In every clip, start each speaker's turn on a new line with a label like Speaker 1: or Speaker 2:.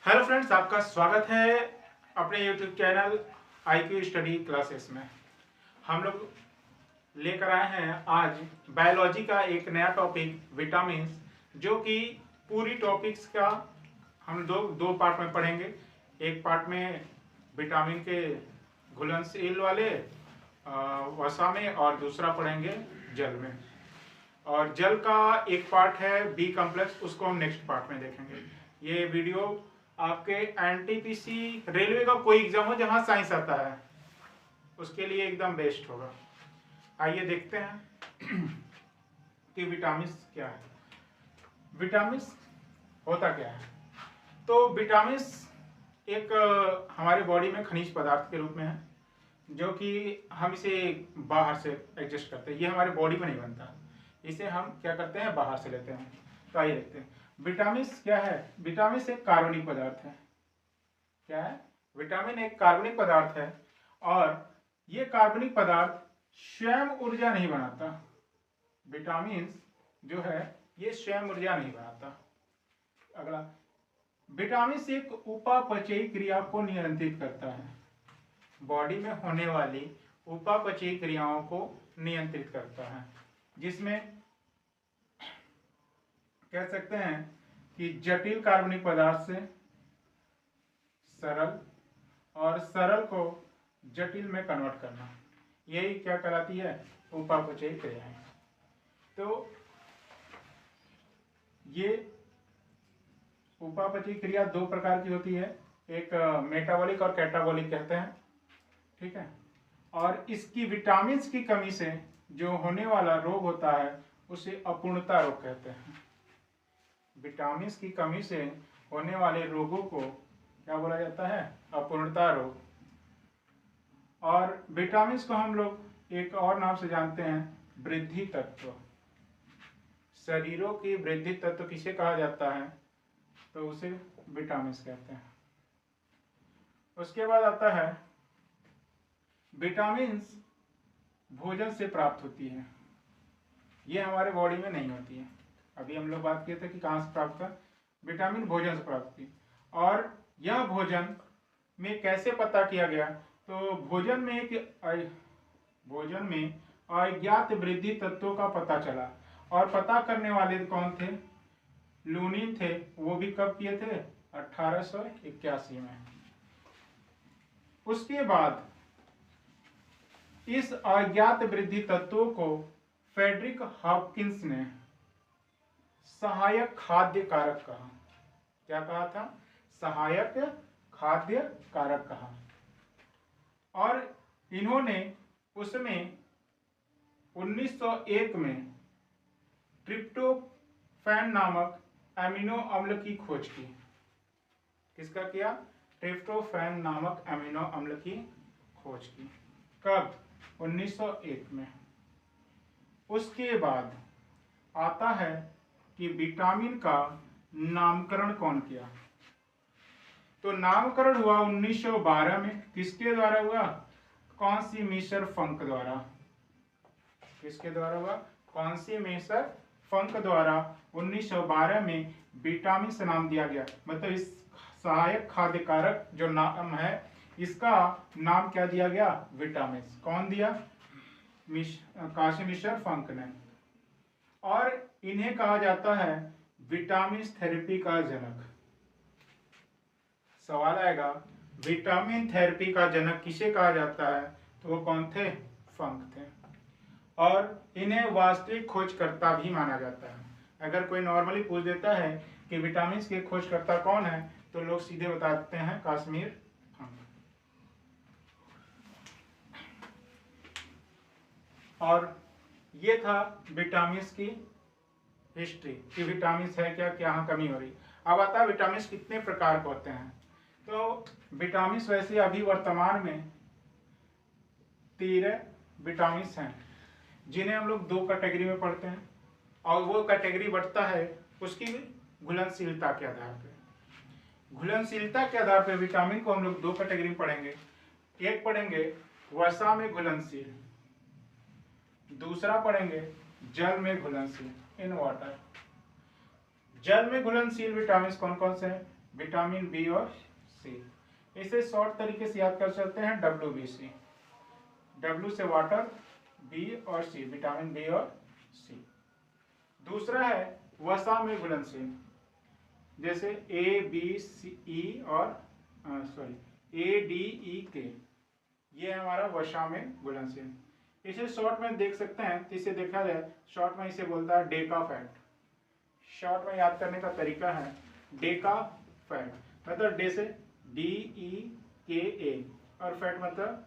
Speaker 1: Hello friends, आपका स्वागत है अपने YouTube channel IQ study classes में। हम लोग लेकर आए हैं आज बायोलॉजी का एक नया टॉपिक विटामिन, जो कि पूरी टॉपिक्स का हम दो पार्ट में पढ़ेंगे। एक पार्ट में विटामिन के घुलनशील वाले वसा में, और दूसरा पढ़ेंगे जल में। और जल का एक पार्ट है बी कॉम्प्लेक्स, उसको हम नेक्स्ट पार्ट में देखेंगे। ये वीडियो आपके NTPC रेलवे का कोई एग्जाम हो जहां साइंस आता है उसके लिए एकदम बेस्ट होगा। आइए देखते हैं कि विटामिन क्या है। विटामिन होता क्या है? तो विटामिन एक हमारे बॉडी में खनिज पदार्थ के रूप में है, जो कि हम इसे बाहर से एडजस्ट करते हैं। ये हमारे बॉडी में नहीं बनता, इसे हम क्या करते हैं, बाहर से लेते हैं। तो आइए देखते हैं विटामिन क्या है। विटामिन एक कार्बनिक पदार्थ है। क्या है? विटामिन एक कार्बनिक पदार्थ है, और ये कार्बनिक पदार्थ स्वयं ऊर्जा नहीं बनाता। विटामिन जो है ये स्वयं ऊर्जा नहीं बनाता। अगला, विटामिन एक उपापचयी क्रिया को नियंत्रित करता है। बॉडी में होने वाली उपापचयी क्रियाओं को नियंत्रित करता है, जिसमें कह सकते हैं कि जटिल कार्बनिक पदार्थ से सरल, और सरल को जटिल में कन्वर्ट करना, यही क्या कहलाती है, उपापचयी क्रियाएं। तो ये उपापचयी क्रिया दो प्रकार की होती है, एक मेटाबॉलिक और कैटाबॉलिक कहते हैं, ठीक है। और इसकी विटामिन की कमी से जो होने वाला रोग होता है उसे अपूर्णता रोग कहते हैं। विटामिन की कमी से होने वाले रोगों को क्या बोला जाता है, अपूर्णता रोग। और विटामिन को हम लोग एक और नाम से जानते हैं, वृद्धि तत्व। शरीरों की वृद्धि तत्व किसे कहा जाता है, तो उसे विटामिन कहते हैं। उसके बाद आता है विटामिन भोजन से प्राप्त होती है। ये हमारे बॉडी में नहीं होती है। अभी हम लोग बात किए थे कि कहाँ से प्राप्त है, विटामिन भोजन से प्राप्त की। और यह भोजन में कैसे पता किया गया, तो भोजन में अज्ञात वृद्धि तत्वों का पता चला। और पता करने वाले कौन थे, लूनिन थे। वो भी कब किए थे, 1881 में। उसके बाद इस अज्ञात वृद्धि तत्वों को फ्रेडरिक हॉपकिंस ने सहायक खाद्य कारक कहा। क्या कहा था, सहायक खाद्य कारक कहा। और इन्होंने उसमें 1901 में ट्रिप्टोफैन नामक अमीनो अम्ल की खोज की। किसका किया, ट्रिप्टोफैन नामक अमीनो अम्ल की खोज की। कब, 1901 में। उसके बाद आता है कि विटामिन का नामकरण कौन किया। तो नामकरण हुआ 1912 में। किसके द्वारा हुआ, कॉन्सिमिशर फंक द्वारा। किसके द्वारा हुआ, कॉन्सिमिशर फंक द्वारा 1912 में विटामिन से नाम दिया गया। मतलब इस सहायक खाद्य कारक जो नाम है, इसका नाम क्या दिया गया, विटामिन। कौन दिया, कॉन्सिमिशर फंक ने। और इन्हें कहा जाता है विटामिन थेरेपी का जनक। सवाल आएगा, विटामिन थेरेपी का जनक किसे कहा जाता है, तो वो कौन थे, फंक थे। और इन्हें वास्तविक खोजकर्ता भी माना जाता है। अगर कोई नॉर्मली पूछ देता है कि विटामिन के खोजकर्ता कौन है, तो लोग सीधे बता देते हैं कश्मीर फंक। और ये था विटामिन की हिस्ट्री कि विटामिन है क्या, क्या कमी हो रही। अब आता है विटामिन कितने प्रकार के होते हैं। तो विटामिन वैसे अभी वर्तमान में 13 विटामिन हैं, जिन्हें हम लोग दो कैटेगरी में पढ़ते हैं। और वो कैटेगरी बढ़ता है उसकी घुलनशीलता के आधार पर। घुलनशीलता के आधार पर विटामिन को हम लोग दो कैटेगरी में पढ़ेंगे। एक पढ़ेंगे वसा में घुलनशील, दूसरा पढ़ेंगे जल में घुलनशील, इन वाटर। जल में घुलनशील विटामिन कौन कौन से हैं, विटामिन बी और सी। इसे शॉर्ट तरीके से याद कर सकते हैं WBC। W से वाटर, बी और सी, विटामिन बी और सी। दूसरा है वसा में घुलनशील, जैसे ABCE और ADEK, ये हमारा वसा में घुलनशील। इसे शॉर्ट में देख सकते हैं, इसे देखा जाए शॉर्ट में इसे बोलता है डेका फैट। शॉर्ट में याद करने का तरीका है डेका फैट, मतलब डे से DEKA और फैट मतलब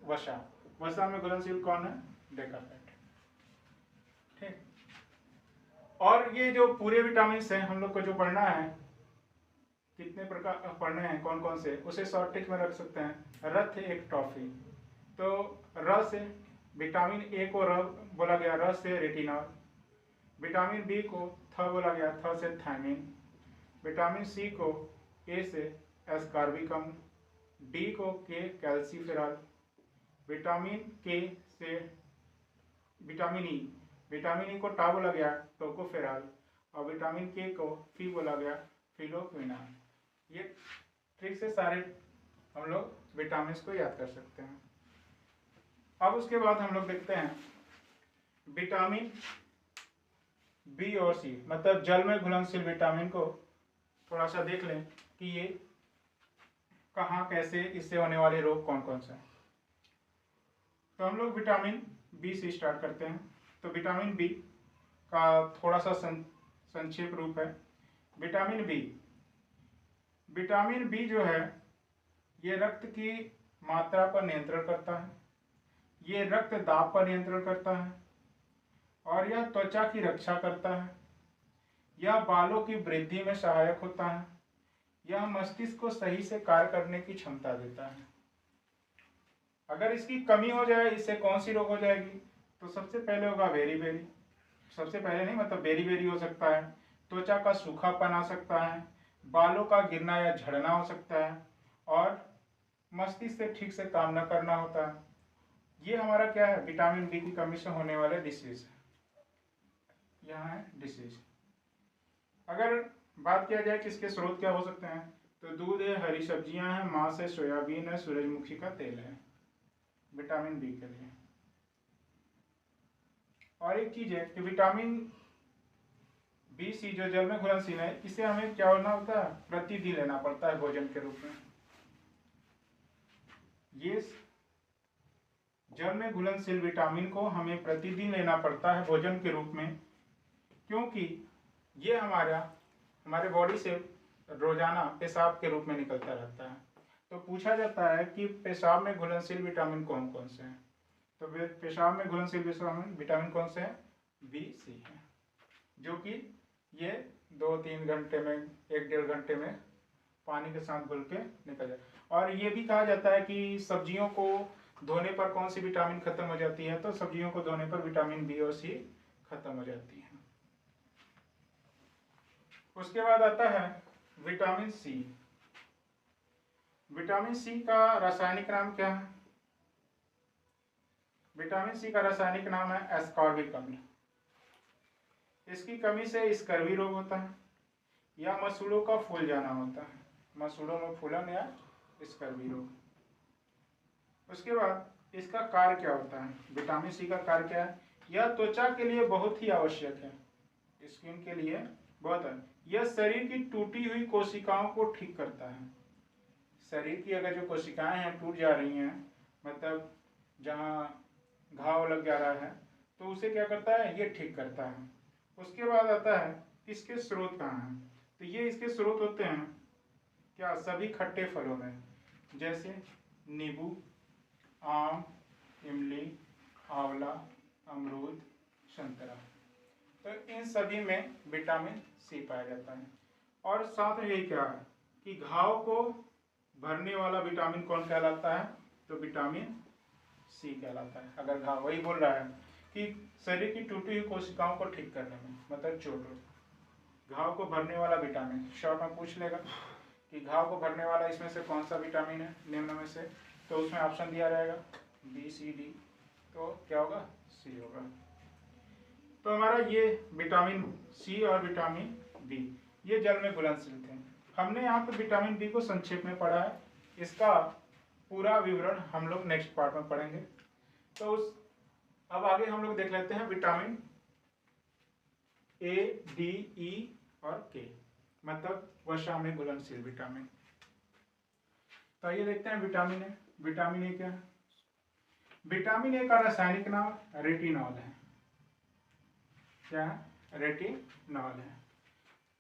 Speaker 1: वसा। वसा में घुलनशील कौन है? डेका फैट। ठीक। और ये जो पूरे विटामिन हैं हम लोग को जो पढ़ना है, कितने प्रकार पढ़ने हैं, कौन कौन से, उसे शॉर्ट ट्रिक में रख सकते हैं। रथ एक टॉफी, तो र से विटामिन ए को र बोला गया, र से रेटिनॉल। विटामिन बी को थ बोला गया, थ से थायमिन। विटामिन सी को ए से एस्कॉर्बिकम, डी को के कैल्सीफेरॉल। विटामिन के से विटामिन ई को टा बोला गया, टोकोफेरॉल। और विटामिन के को फी बोला गया, फिलोक्विनाल। ये ट्रिक से सारे हम लोग विटामिन को याद कर सकते हैं। अब उसके बाद हम लोग देखते हैं विटामिन बी और सी, मतलब जल में घुलनशील विटामिन को थोड़ा सा देख लें कि ये कहाँ, कैसे, इससे होने वाले रोग कौन कौन से हैं। तो हम लोग विटामिन बी से स्टार्ट करते हैं। तो विटामिन बी का थोड़ा सा संक्षेप रूप है। विटामिन बी जो है ये रक्त की मात्रा पर नियंत्रण करता है, ये रक्त दाब पर नियंत्रण करता है, और यह त्वचा की रक्षा करता है, यह बालों की वृद्धि में सहायक होता है, यह मस्तिष्क को सही से कार्य करने की क्षमता देता है। अगर इसकी कमी हो जाए, इससे कौन सी रोग हो जाएगी? तो सबसे पहले होगा बेरी, सबसे पहले नहीं, मतलब बेरी हो सकता है, त्वचा का सूखापन आ सकता है, बालों का गिरना या झड़ना हो सकता है, और मस्तिष्क से ठीक से काम न करना होता है। ये हमारा क्या है? विटामिन बी की कमी से होने वाले डिसीज है। यहाँ है डिसीज। अगर बात किया जाए कि इसके स्रोत क्या हो सकते हैं, तो दूध है, हरी सब्जियां हैं, मांस है, सोयाबीन है, सूरजमुखी का तेल है विटामिन बी के लिए। और एक चीज है कि विटामिन बी सी जो जल में घुलनशील है, इसे हमें क्या होना होता है? प्रतिदिन लेना पड़ता है भोजन के रूप में। ये जल में घुलनशील विटामिन को हमें प्रतिदिन लेना पड़ता है भोजन के रूप में, क्योंकि ये हमारे बॉडी से रोजाना पेशाब के रूप में निकलता रहता है। तो पूछा जाता है कि पेशाब में घुलनशील विटामिन कौन कौन से हैं? तो पेशाब में घुलनशील विटामिन कौन से हैं? बी सी है, जो कि ये 2-3 घंटे में, 1-1.5 घंटे में पानी के साथ घुल के निकल जाए। और ये भी कहा जाता है कि सब्जियों को धोने पर कौन सी विटामिन खत्म हो जाती है? तो सब्जियों को धोने पर विटामिन बी और सी खत्म हो जाती है। उसके बाद आता है विटामिन सी। विटामिन सी का रासायनिक नाम क्या है? विटामिन सी का रासायनिक नाम है एस्कॉर्बिक अम्ल। इसकी कमी से स्कर्वी रोग होता है, या मसूड़ों का फूल जाना होता है, मसूड़ों में फूलन या स्कर्वी रोग। उसके बाद इसका कार्य क्या होता है? विटामिन सी का कार्य क्या है? यह त्वचा के लिए बहुत ही आवश्यक है, स्किन के लिए बहुत है। यह शरीर की टूटी हुई कोशिकाओं को ठीक करता है। शरीर की अगर जो कोशिकाएं हैं टूट जा रही हैं, मतलब जहाँ घाव लग जा रहा है, तो उसे क्या करता है? ये ठीक करता है। उसके बाद आता है इसके स्रोत कहाँ हैं? तो ये इसके स्रोत होते हैं क्या? सभी खट्टे फलों में, जैसे नींबू, आम, इमली, आंवला, अमरूद, संतरा। तो इन सभी में विटामिन सी पाया जाता है। और साथ में यही क्या है कि घाव को भरने वाला विटामिन कौन कहलाता है? तो विटामिन सी कहलाता है। अगर घाव, वही बोल रहा है कि शरीर की टूटी हुई कोशिकाओं को ठीक करने में, मतलब चोट, घाव को भरने वाला विटामिन। शॉर्ट में पूछ लेगा कि घाव को भरने वाला इसमें से कौन सा विटामिन है निम्न में से, तो उसमें ऑप्शन दिया रहेगा बी, सी, डी। तो क्या होगा? सी होगा। तो हमारा ये विटामिन सी और विटामिन बी ये जल में घुलनशील थे। हमने यहाँ पे विटामिन बी को संक्षेप में पढ़ा है, इसका पूरा विवरण हम लोग नेक्स्ट पार्ट में पढ़ेंगे। तो अब आगे हम लोग देख लेते हैं विटामिन ए, डी, ई और के, मतलब वसा में घुलनशील विटामिन। तो ये देखते हैं विटामिन ए। विटामिन ए क्या है? विटामिन ए का रासायनिक नाम रेटिनॉल है। क्या है? रेटिनॉल है।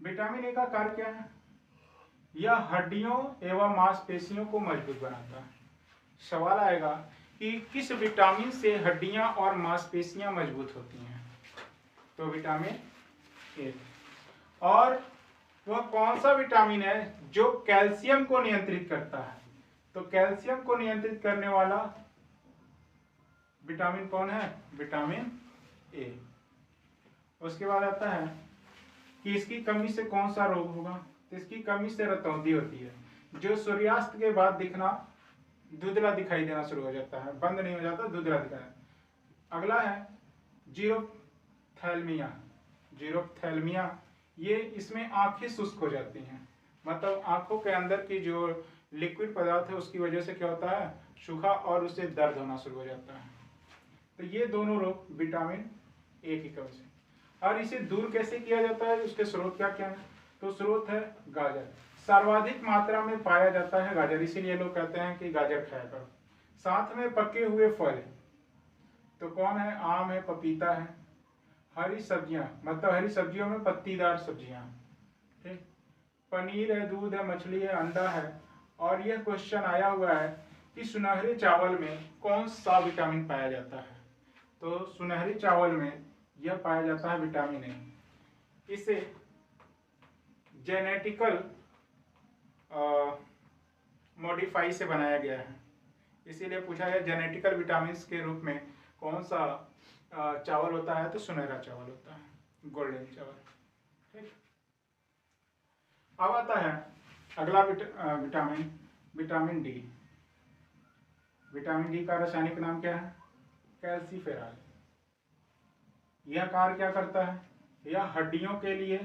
Speaker 1: विटामिन ए का कार्य क्या है? यह हड्डियों एवं मांसपेशियों को मजबूत बनाता है। सवाल आएगा कि किस विटामिन से हड्डियां और मांसपेशियां मजबूत होती हैं? तो विटामिन ए। और वह कौन सा विटामिन है जो कैल्शियम को नियंत्रित करता है? तो कैल्शियम को नियंत्रित करने वाला विटामिन कौन है? Vitamin A. उसके बाद आता है कि इसकी कमी से कौन सा रोग होगा? तो इसकी कमी से रतौंधी होती है, जो सूर्यास्त के बाद दिखना धुंधला दिखाई देना शुरू हो जाता है, बंद नहीं हो जाता, धुंधला दिखाई। अगला है जीरोप्थैल्मिया। जीरोप्थैल्मिया, ये इसमें आंखें शुष्क हो जाती हैं, मतलब आंखों के अंदर की जो लिक्विड पदार्थ है उसकी वजह से क्या होता है? सूखा और उससे दर्द होना शुरू हो जाता है। तो ये दोनों रोग विटामिन ए की कमी से। और इसे दूर कैसे किया जाता है? उसके स्रोत क्या क्या है? तो स्रोत है गाजर। सर्वाधिक मात्रा में पाया जाता है गाजर, इसीलिए लोग कहते हैं कि गाजर खाया करो। साथ में पके हुए फल, तो कौन है? आम है, पपीता है। हरी सब्जियां, मतलब हरी सब्जियों में पत्तीदार सब्जियां, ठीक। पनीर है, दूध है, मछली है, अंडा है। और यह क्वेश्चन आया हुआ है कि सुनहरे चावल में कौन सा विटामिन पाया जाता है? तो सुनहरे चावल में यह पाया जाता है विटामिन ए। इसे जेनेटिकल मॉडिफाई से बनाया गया है, इसीलिए पूछा गया जेनेटिकल विटामिन के रूप में कौन सा चावल होता है? तो सुनहरा चावल होता है, गोल्डन चावल, ठीक। अब आता है अगला vitamin, vitamin D. Vitamin D का रासायनिक नाम क्या है? कैल्सीफेरॉल। यह कार्य क्या करता है? यह हड्डियों के लिए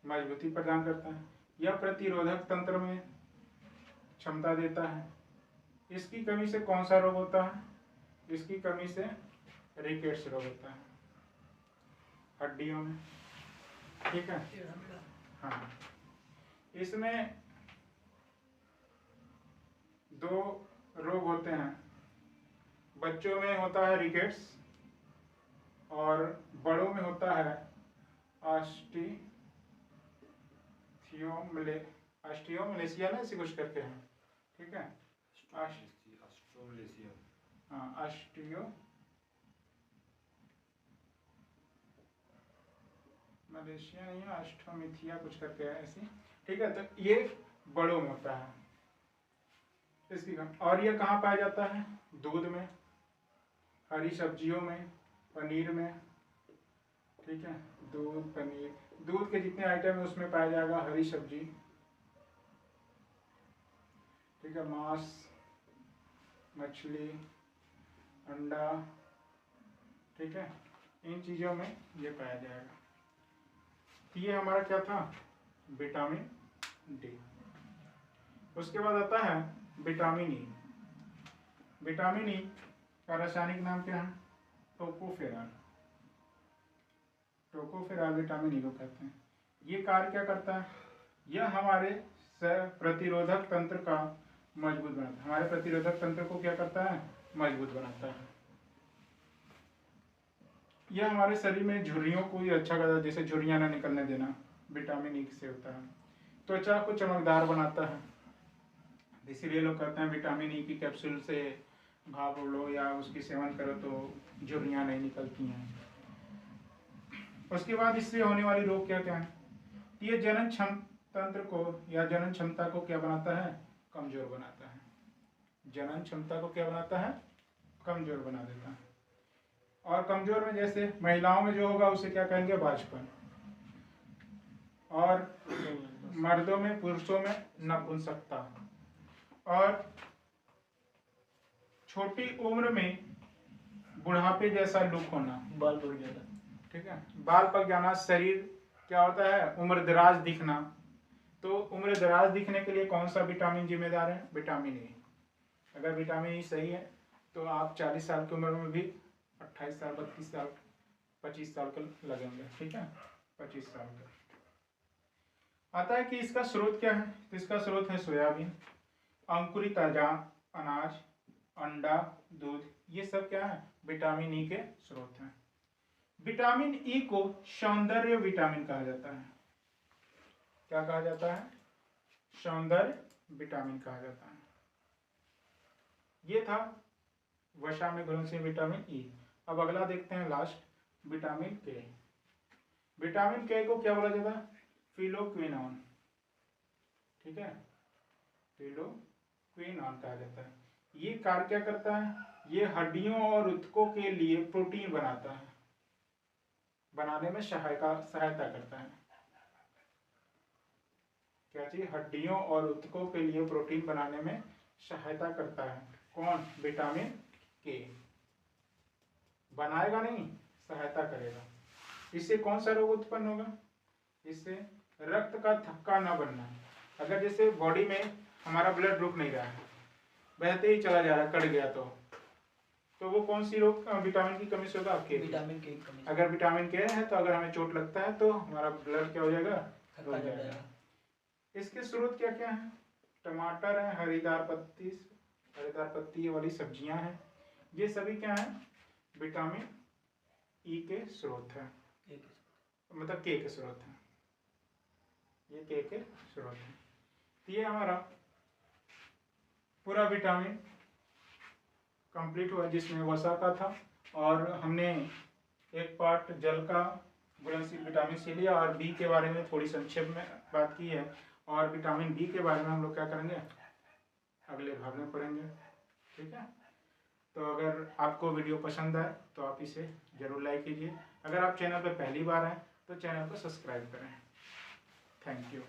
Speaker 1: मजबूती प्रदान करता है। यह प्रतिरोधक तंत्र में क्षमता देता है। इसकी कमी से कौन सा रोग होता है? इसकी कमी से रिकेट्स रोग होता है हड्डियों में, ठीक है। हाँ, इसमें दो रोग होते हैं, बच्चों में होता है रिकेट्स और बड़ों में होता है ऑस्टियोमलेशिया, ना ऐसी कुछ करके है, ठीक है। हाँ, मलेशिया नहीं है, ऑस्टियोमिथिया कुछ करके है ऐसी, ठीक है। तो ये बड़ों में होता है इसकी कम। और ये कहाँ पाया जाता है? दूध में, हरी सब्जियों में, पनीर में, ठीक है। दूध, पनीर, दूध के जितने आइटम है उसमें पाया जाएगा, हरी सब्जी, ठीक है, मांस, मछली, अंडा, ठीक है, इन चीज़ों में ये पाया जाएगा। ये हमारा क्या था? Vitamin D. उसके बाद आता है विटामिन ई। विटामिन ई का रासायनिक नाम क्या है? टोकोफेरॉल। टोकोफेरॉल विटामिन ई को कहते हैं। ये कार्य क्या करता है? यह हमारे प्रतिरोधक तंत्र का मजबूत बनाता है। हमारे प्रतिरोधक तंत्र को क्या करता है? मजबूत बनाता है। यह हमारे शरीर में झुर्रियों को ही अच्छा करता है, जैसे झुर्रियां ना निकलने देना, विटामिन ई से होता है। त्वचा को चमकदार बनाता है, इसीलिए लोग कहते हैं विटामिन ई की कैप्सूल से भाप लो या उसकी सेवन करो तो झुर्रियां नहीं निकलती हैं। उसके बाद इससे होने वाली रोग क्या क्या है? ये जनन तंत्र को या जनन क्षमता को क्या बनाता है? कमजोर बनाता है। जनन क्षमता को क्या बनाता है? कमजोर बना देता है। और कमजोर में जैसे महिलाओं में जो होगा उसे क्या कहेंगे? बाझपन। और मर्दों में, पुरुषों में नपुंसकता। और छोटी उम्र में बुढ़ापे जैसा लुक होना,
Speaker 2: बाल पक जाना,
Speaker 1: ठीक है, बाल पक जाना, शरीर क्या होता है? उम्र दराज दिखना। तो उम्र दराज दिखने के लिए कौन सा विटामिन जिम्मेदार है? Vitamin A. अगर विटामिन ई सही है तो आप 40 साल की उम्र में भी 28 साल, 32 साल, 25 साल के लगेंगे। ठीक है, 25 साल का। आता है कि इसका स्रोत क्या है? तो इसका स्रोत है सोयाबीन, अंकुरित ताजा अनाज, अंडा, दूध। ये सब क्या है? विटामिन ई के स्रोत हैं। विटामिन ई को सौंदर्य विटामिन कहा जाता है। क्या कहा जाता है? सौंदर्य विटामिन कहा जाता है। ये था वसा में घुलनशील विटामिन ई। अब अगला देखते हैं लास्ट, विटामिन के। विटामिन के को क्या बोला जाता है? फिलोक्विनोन। ठीक है, फिलोक्विनोन कहा जाता है। ये कार्य क्या करता है? ये हड्डियों और ऊतकों के लिए प्रोटीन बनाता है, बनाने में सहायता करता है। क्या चीज? हड्डियों और ऊतकों के लिए प्रोटीन बनाने में सहायता करता है। कौन? विटामिन के। बनाएगा नहीं, सहायता करेगा। इससे कौन सा रोग उत्पन्न होगा? इससे रक्त का थक्का न बनना। अगर जैसे बॉडी में हमारा ब्लड रुक नहीं रहा है, बहते ही चला जा रहा है, कट गया, तो वो कौन सी रोग विटामिन की कमी से होगा? आपके
Speaker 2: विटामिन के कमी।
Speaker 1: अगर विटामिन के है तो अगर हमें चोट लगता है तो हमारा ब्लड क्या हो जाएगा? रुक जाएगा। इसके स्रोत क्या क्या है? टमाटर है, हरीदार पत्ती वाली सब्जियां हैं। ये सभी क्या है? विटामिन ई के स्रोत है, मतलब के स्रोत है। ये के स्रोत है। तो ये हमारा पूरा विटामिन कंप्लीट हुआ, जिसमें वसा का था, और हमने एक पार्ट जल का घुलनशील विटामिन सी लिया, और बी के बारे में थोड़ी संक्षेप में बात की है, और विटामिन बी के बारे में हम लोग क्या करेंगे? अगले भाग में पढ़ेंगे। ठीक है, तो अगर आपको वीडियो पसंद आए तो आप इसे जरूर लाइक कीजिए। अगर आप चैनल पर पहली बार हैं तो चैनल को सब्सक्राइब करें। Thank you.